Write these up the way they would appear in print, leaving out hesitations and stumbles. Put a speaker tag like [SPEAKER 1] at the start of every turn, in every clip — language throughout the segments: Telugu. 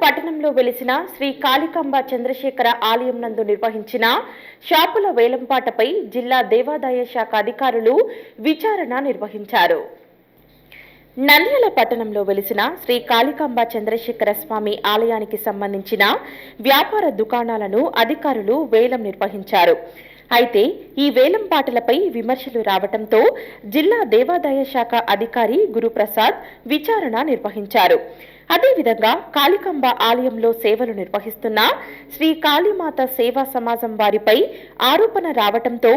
[SPEAKER 1] పట్టణంలో వెలిసిన శ్రీ కాళికాంబ చంద్రశేఖర ఆలయం నందు నిర్వహించిన షాపుల వేలంపాటపై జిల్లా దేవాదాయ శాఖ అధికారులు విచారణ నిర్వహించారు. నంద్యాల పట్టణంలో వెలిసిన శ్రీ కాళికాంబ చంద్రశేఖర స్వామి ఆలయానికి సంబంధించిన వ్యాపార దుకాణాలను అధికారులు వేలం నిర్వహించారు. అయితే ఈ వేలంపాటలపై విమర్శలు రావడంతో జిల్లా దేవాదాయ శాఖ అధికారి గురుప్రసాద్ విచారణ నిర్వహించారు. అదేవిధంగా కాళికాంబ ఆలయంలో సేవలు నిర్వహిస్తున్న శ్రీ కాళీమాత సేవా సమాజం వారిపై ఆరోపణ రావడంతో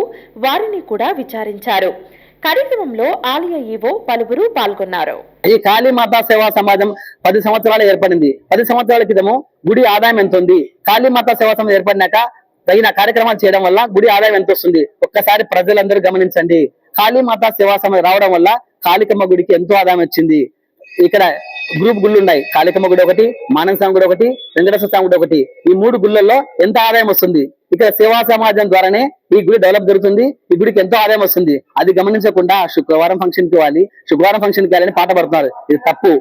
[SPEAKER 1] వారిని కూడా విచారించారు. కార్యక్రమంలో ఆలయ ఈవో పలువురు పాల్గొన్నారు.
[SPEAKER 2] ఈ కాళీమాత సేవా సమాజం 10 సంవత్సరాలు ఏర్పడింది. 10 సంవత్సరాల క్రితము గుడి ఆదాయం ఎంత ఉంది? కాళీమాత సేవా సమాజం ఏర్పడినాక తగిన కార్యక్రమాలు చేయడం వల్ల గుడి ఆదాయం ఎంత వస్తుంది? ఒక్కసారి ప్రజలందరూ గమనించండి. కాళీమాత సేవా సమాజం రావడం వల్ల కాళికమ్మ గుడికి ఎంతో ఆదాయం వచ్చింది. ఇక్కడ గ్రూప్ గుళ్ళు ఉన్నాయి. కాళికమ్మ గుడి ఒకటి, మానవ స్వామి గుడి ఒకటి, వెంకటేశ్వర స్వామి గుడి ఒకటి. ఈ 3 గుళ్ళల్లో ఎంత ఆదాయం వస్తుంది? ఇక్కడ సేవా సమాజం ద్వారానే ఈ గుడి డెవలప్ జరుగుతుంది. ఈ గుడికి ఎంతో ఆదాయం వస్తుంది. అది గమనించకుండా శుక్రవారం ఫంక్షన్ కి ఇవ్వాలి, శుక్రవారం ఫంక్షన్ కి ఇవ్వాలని పాట పడుతున్నారు. ఇది తప్పు.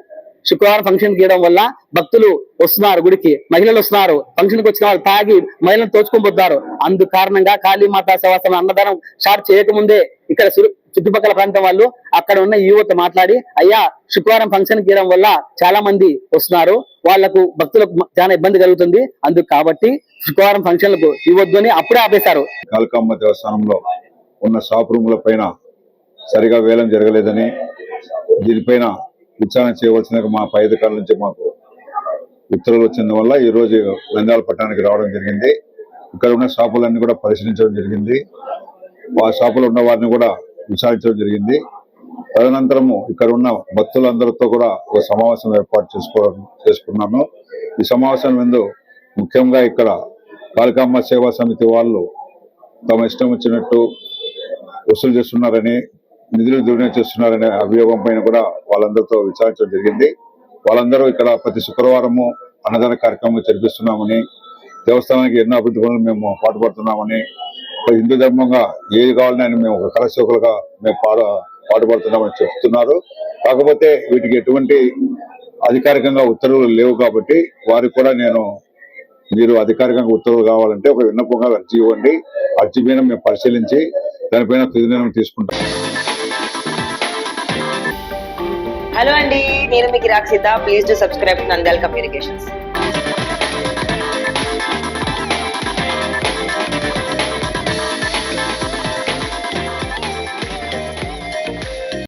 [SPEAKER 2] శుక్రవారం ఫంక్షన్ కి ఇవ్వడం వల్ల భక్తులు వస్తున్నారు, గుడికి మహిళలు వస్తున్నారు. ఫంక్షన్ కి వచ్చిన వాళ్ళు తాగి మహిళలను తోచుకొని పోతున్నారు. అందు కారణంగా కాళీమాత సేవా సమాజం అన్నదానం స్టార్ట్ చేయకముందే ఇక్కడ చుట్టుపక్కల ప్రాంతం వాళ్ళు అక్కడ ఉన్న యువత మాట్లాడి, అయ్యా శుక్రవారం ఫంక్షన్ కి ఇవ్వడం వల్ల చాలా మంది వస్తున్నారు, వాళ్లకు భక్తులకు చాలా ఇబ్బంది కలుగుతుంది, అందుకు కాబట్టి శుక్రవారం ఫంక్షన్లకు ఇవ్వద్దు అని అప్పుడే ఆపేశారు.
[SPEAKER 3] కాళికాంబ దేవస్థానంలో ఉన్న షాప్ రూముల పైన సరిగా వేలం జరగలేదని, దీనిపైన విచారణ చేయవలసిన మా పై అధికారుల నుంచి మాకు ఉత్తర్వులు వచ్చిన వల్ల ఈ రోజు నంద్యాల పట్టణానికి రావడం జరిగింది. ఇక్కడ ఉన్న షాపులన్నీ కూడా పరిశీలించడం జరిగింది. ఆ షాపులో ఉన్న వారిని కూడా విచారించడం జరిగింది. తదనంతరము ఇక్కడ ఉన్న భక్తులందరితో కూడా ఒక సమావేశం ఏర్పాటు చేసుకున్నాము. ఈ సమావేశం ముందు ముఖ్యంగా ఇక్కడ కాళికాంబ సేవా సమితి వాళ్ళు తమ ఇష్టం వచ్చినట్టు వసూలు చేస్తున్నారని, నిధులు దుర్వినియోగం చేస్తున్నారనే అభియోగం పైన కూడా వాళ్ళందరితో విచారించడం జరిగింది. వాళ్ళందరూ ఇక్కడ ప్రతి శుక్రవారము అన్నదాన కార్యక్రమం జరిపిస్తున్నామని, దేవస్థానానికి ఎన్నో అభివృద్ధి పనులు మేము పాటుపడుతున్నామని, హిందూ ధర్మంగా ఏది కావాలని మేము ఒక కళాశోకులుగా మేము పాటుపడుతున్నామని చెప్తున్నారు. కాకపోతే వీటికి ఎటువంటి అధికారికంగా ఉత్తర్వులు లేవు కాబట్టి వారికి కూడా మీరు అధికారికంగా ఉత్తర్వులు కావాలంటే ఒక విన్నపంగా అర్జీ ఇవ్వండి. అర్జీ పైన మేము పరిశీలించి దానిపైన తుది నిర్ణయం తీసుకుంటాం.
[SPEAKER 4] హలో అండి, నేను మీకు Rakshitha. Please do subscribe Nandyal communications.